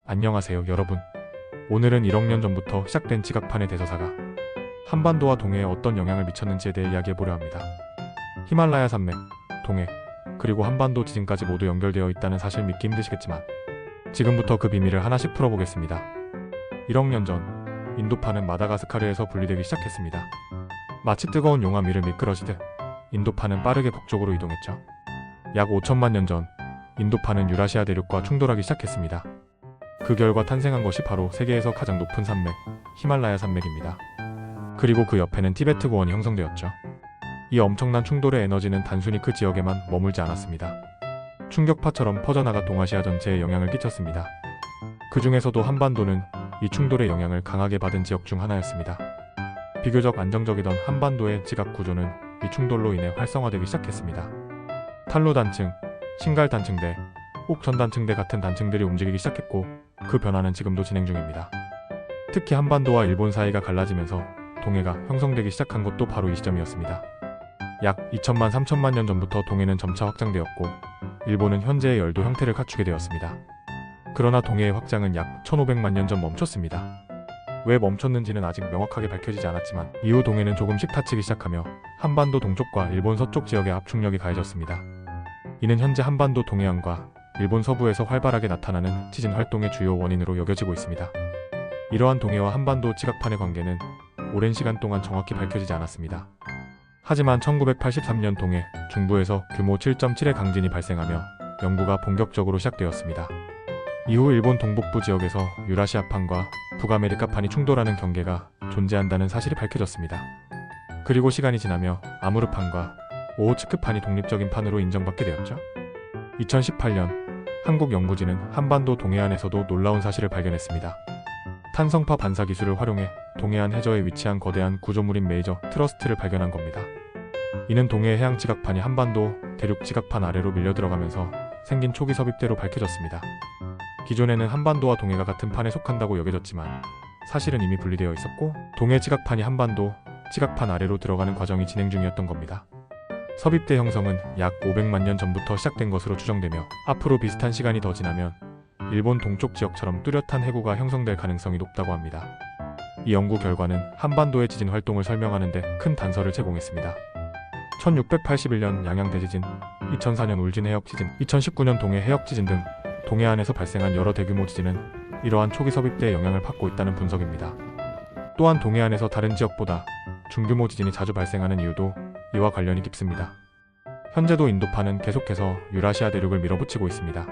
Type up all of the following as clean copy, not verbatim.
안녕하세요 여러분. 오늘은 1억 년 전부터 시작된 지각판의 대서사가 한반도와 동해에 어떤 영향을 미쳤는지에 대해 이야기해보려 합니다. 히말라야 산맥, 동해, 그리고 한반도 지진까지 모두 연결되어 있다는 사실 믿기 힘드시겠지만 지금부터 그 비밀을 하나씩 풀어보겠습니다. 1억 년 전, 인도판은 마다가스카르에서 분리되기 시작했습니다. 마치 뜨거운 용암 위를 미끄러지듯 인도판은 빠르게 북쪽으로 이동했죠. 약 5천만 년 전, 인도판은 유라시아 대륙과 충돌하기 시작했습니다. 그 결과 탄생한 것이 바로 세계에서 가장 높은 산맥, 히말라야 산맥입니다. 그리고 그 옆에는 티베트 고원이 형성되었죠. 이 엄청난 충돌의 에너지는 단순히 그 지역에만 머물지 않았습니다. 충격파처럼 퍼져나가 동아시아 전체에 영향을 끼쳤습니다. 그 중에서도 한반도는 이 충돌의 영향을 강하게 받은 지역 중 하나였습니다. 비교적 안정적이던 한반도의 지각 구조는 이 충돌로 인해 활성화되기 시작했습니다. 탄로 단층, 신갈 단층대, 옥천 단층대 같은 단층들이 움직이기 시작했고 그 변화는 지금도 진행 중입니다. 특히 한반도와 일본 사이가 갈라지면서 동해가 형성되기 시작한 것도 바로 이 시점이었습니다. 약 2천만 3천만 년 전부터 동해는 점차 확장되었고 일본은 현재의 열도 형태를 갖추게 되었습니다. 그러나 동해의 확장은 약 1500만 년 전 멈췄습니다. 왜 멈췄는지는 아직 명확하게 밝혀지지 않았지만 이후 동해는 조금씩 닫히기 시작하며 한반도 동쪽과 일본 서쪽 지역의 압축력이 가해졌습니다. 이는 현재 한반도 동해안과 일본 서부에서 활발하게 나타나는 지진 활동의 주요 원인으로 여겨지고 있습니다. 이러한 동해와 한반도 지각판의 관계는 오랜 시간 동안 정확히 밝혀지지 않았습니다. 하지만 1983년 동해 중부에서 규모 7.7의 강진이 발생하며 연구가 본격적으로 시작되었습니다. 이후 일본 동북부 지역에서 유라시아판과 북아메리카판이 충돌하는 경계가 존재한다는 사실이 밝혀졌습니다. 그리고 시간이 지나며 아무르판과 오호츠크판이 독립적인 판으로 인정받게 되었죠. 2018년 한국 연구진은 한반도 동해안에서도 놀라운 사실을 발견했습니다. 탄성파 반사 기술을 활용해 동해안 해저에 위치한 거대한 구조물인 메이저 트러스트를 발견한 겁니다. 이는 동해 해양 지각판이 한반도 대륙 지각판 아래로 밀려 들어가면서 생긴 초기 섭입대로 밝혀졌습니다. 기존에는 한반도와 동해가 같은 판에 속한다고 여겨졌지만 사실은 이미 분리되어 있었고 동해 지각판이 한반도 지각판 아래로 들어가는 과정이 진행 중이었던 겁니다. 섭입대 형성은 약 500만 년 전부터 시작된 것으로 추정되며 앞으로 비슷한 시간이 더 지나면 일본 동쪽 지역처럼 뚜렷한 해구가 형성될 가능성이 높다고 합니다. 이 연구 결과는 한반도의 지진 활동을 설명하는 데 큰 단서를 제공했습니다. 1681년 양양 대지진, 2004년 울진 해역 지진, 2019년 동해 해역 지진 등 동해안에서 발생한 여러 대규모 지진은 이러한 초기 섭입대의 영향을 받고 있다는 분석입니다. 또한 동해안에서 다른 지역보다 중규모 지진이 자주 발생하는 이유도 이와 관련이 깊습니다. 현재도 인도판은 계속해서 유라시아 대륙을 밀어붙이고 있습니다.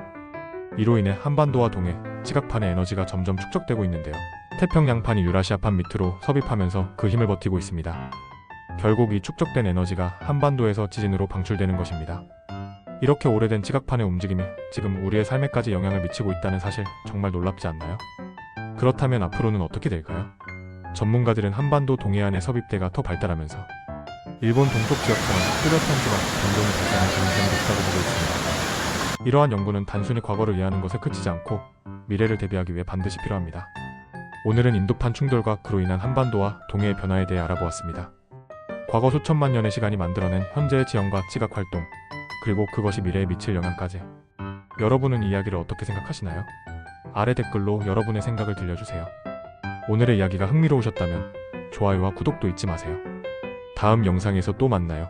이로 인해 한반도와 동해, 지각판의 에너지가 점점 축적되고 있는데요. 태평양판이 유라시아판 밑으로 섭입하면서 그 힘을 버티고 있습니다. 결국 이 축적된 에너지가 한반도에서 지진으로 방출되는 것입니다. 이렇게 오래된 지각판의 움직임이 지금 우리의 삶에까지 영향을 미치고 있다는 사실 정말 놀랍지 않나요? 그렇다면 앞으로는 어떻게 될까요? 전문가들은 한반도 동해안의 섭입대가 더 발달하면서 일본 동쪽 지역처럼 뚜렷한 지각 변동이 발생할 가능성이 높다고 보고 있습니다. 이러한 연구는 단순히 과거를 이해하는 것에 그치지 않고 미래를 대비하기 위해 반드시 필요합니다. 오늘은 인도판 충돌과 그로 인한 한반도와 동해의 변화에 대해 알아보았습니다. 과거 수천만 년의 시간이 만들어낸 현재의 지형과 지각 활동, 그리고 그것이 미래에 미칠 영향까지. 여러분은 이 이야기를 어떻게 생각하시나요? 아래 댓글로 여러분의 생각을 들려주세요. 오늘의 이야기가 흥미로우셨다면 좋아요와 구독도 잊지 마세요. 다음 영상에서 또 만나요.